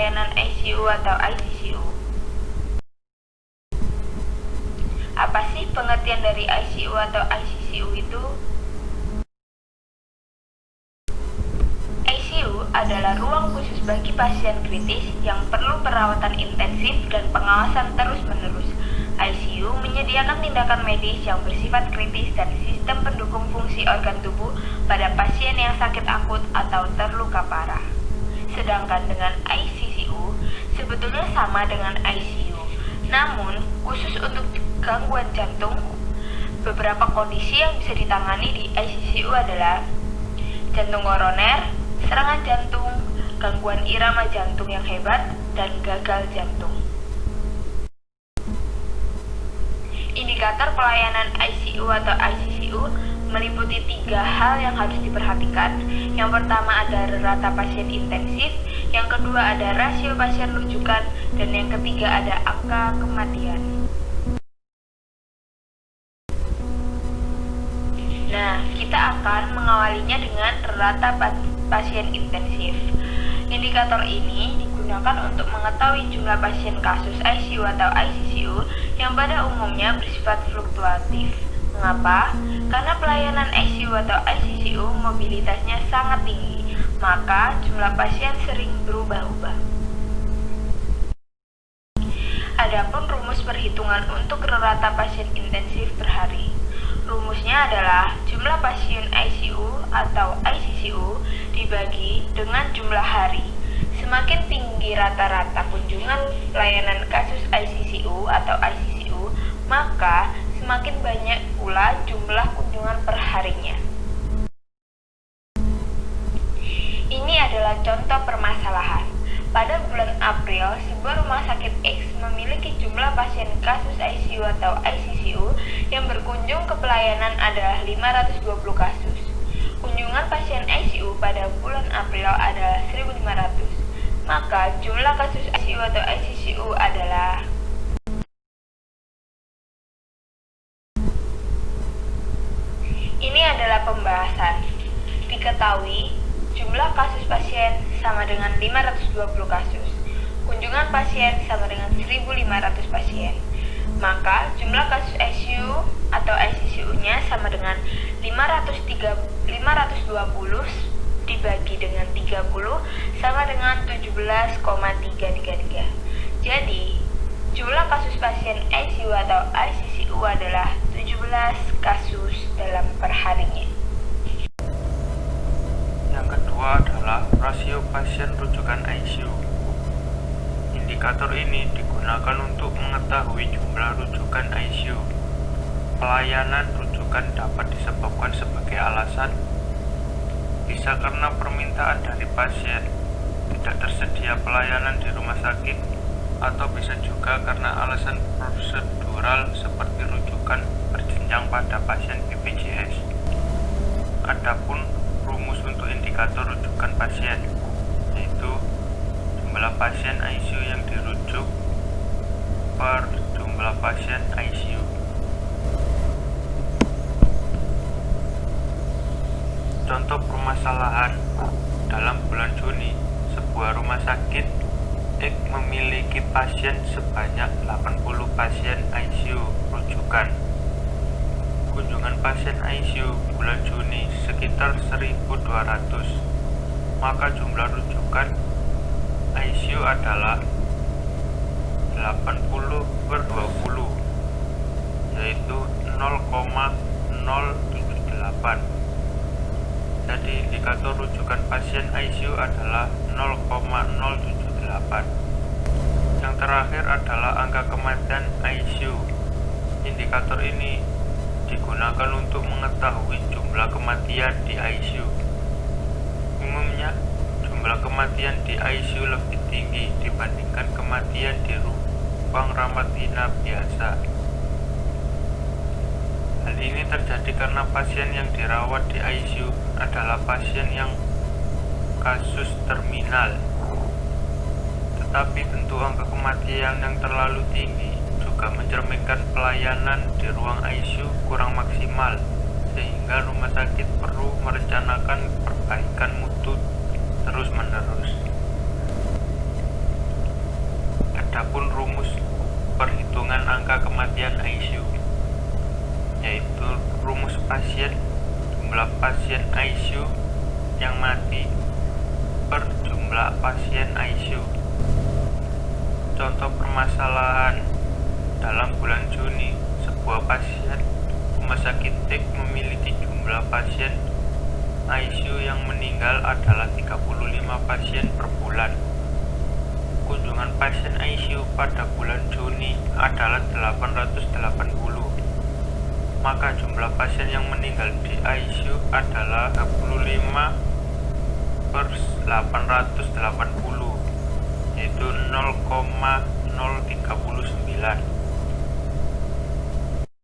pelayanan ICU atau ICCU. Apa sih pengertian dari ICU atau ICCU itu? ICU adalah ruang khusus bagi pasien kritis yang perlu perawatan intensif dan pengawasan terus-menerus. ICU menyediakan tindakan medis yang bersifat kritis dan sistem pendukung fungsi organ tubuh pada pasien yang sakit akut atau terluka parah. Sedangkan dengan ICCU sebetulnya sama dengan ICU, namun khusus untuk gangguan jantung. Beberapa kondisi yang bisa ditangani di ICCU adalah jantung koroner, serangan jantung, gangguan irama jantung yang hebat, dan gagal jantung. Indikator pelayanan ICU atau ICCU meliputi 3 hal yang harus diperhatikan. Yang pertama ada rata pasien intensif, yang kedua ada rasio pasien rujukan, dan yang ketiga ada angka kematian. Nah, kita akan mengawalinya dengan rata pasien intensif. Indikator ini digunakan untuk mengetahui jumlah pasien kasus ICU atau ICCU yang pada umumnya bersifat fluktuatif. Mengapa? Karena pelayanan ICU atau ICCU mobilitasnya sangat tinggi, maka jumlah pasien sering berubah-ubah. Adapun rumus perhitungan untuk rata pasien intensif per hari. Rumusnya adalah jumlah pasien ICU atau ICCU dibagi dengan jumlah hari. Semakin tinggi rata-rata kunjungan pelayanan kasus ICCU atau ICCU, maka semakin banyak pula jumlah kunjungan per harinya. Ini adalah contoh permasalahan. Pada bulan April, sebuah rumah sakit X memiliki jumlah pasien kasus ICU atau ICCU yang berkunjung ke pelayanan adalah 520 kasus. Kunjungan pasien ICU pada bulan April adalah 1.500. Maka jumlah kasus ICU atau ICCU adalah Ini adalah pembahasan. Diketahui jumlah kasus pasien sama dengan 520 kasus. Kunjungan pasien sama dengan 1.500 pasien. Maka jumlah kasus ICU atau ICCU-nya sama dengan 520 dibagi dengan 30 sama dengan 17,333. Jadi, jumlah kasus pasien ICU atau ICCU adalah 17 kasus dalam perharinya. Yang kedua adalah rasio pasien rujukan ICU. Indikator ini digunakan untuk mengetahui jumlah rujukan ICU. Pelayanan rujukan dapat disebabkan sebagai alasan bisa karena permintaan dari pasien, tidak tersedia pelayanan di rumah sakit, atau bisa juga karena alasan prosedural seperti rujukan berjenjang pada pasien BPJS. Adapun rumus untuk indikator rujukan pasien, yaitu jumlah pasien ICU yang dirujuk per jumlah pasien ICU. Contoh permasalahan, dalam bulan Juni, sebuah rumah sakit X memiliki pasien sebanyak 80 pasien ICU rujukan. Kunjungan pasien ICU bulan Juni sekitar 1.200. Maka jumlah rujukan ICU adalah 80/20, yaitu 0,078. Jadi indikator rujukan pasien ICU adalah 0,078. Yang terakhir adalah angka kematian ICU. Indikator ini digunakan untuk mengetahui jumlah kematian di ICU. Umumnya, jumlah kematian di ICU lebih tinggi dibandingkan kematian di ruang rawat inap biasa. Hal ini terjadi karena pasien yang dirawat di ICU adalah pasien yang kasus terminal. Tetapi tentu angka kematian yang terlalu tinggi juga mencerminkan pelayanan di ruang ICU kurang maksimal, sehingga rumah sakit perlu merencanakan perbaikan mutu terus-menerus. Adapun rumus perhitungan angka kematian ICU, yaitu rumus pasien jumlah pasien ICU yang mati per jumlah pasien ICU. Contoh permasalahan: dalam bulan Juni, sebuah pasien rumah sakit X memiliki jumlah pasien ICU yang meninggal adalah 35 pasien per bulan. Kunjungan pasien ICU pada bulan Juni adalah 880. Maka jumlah pasien yang meninggal di ICU adalah 35 per 880, yaitu 0,039.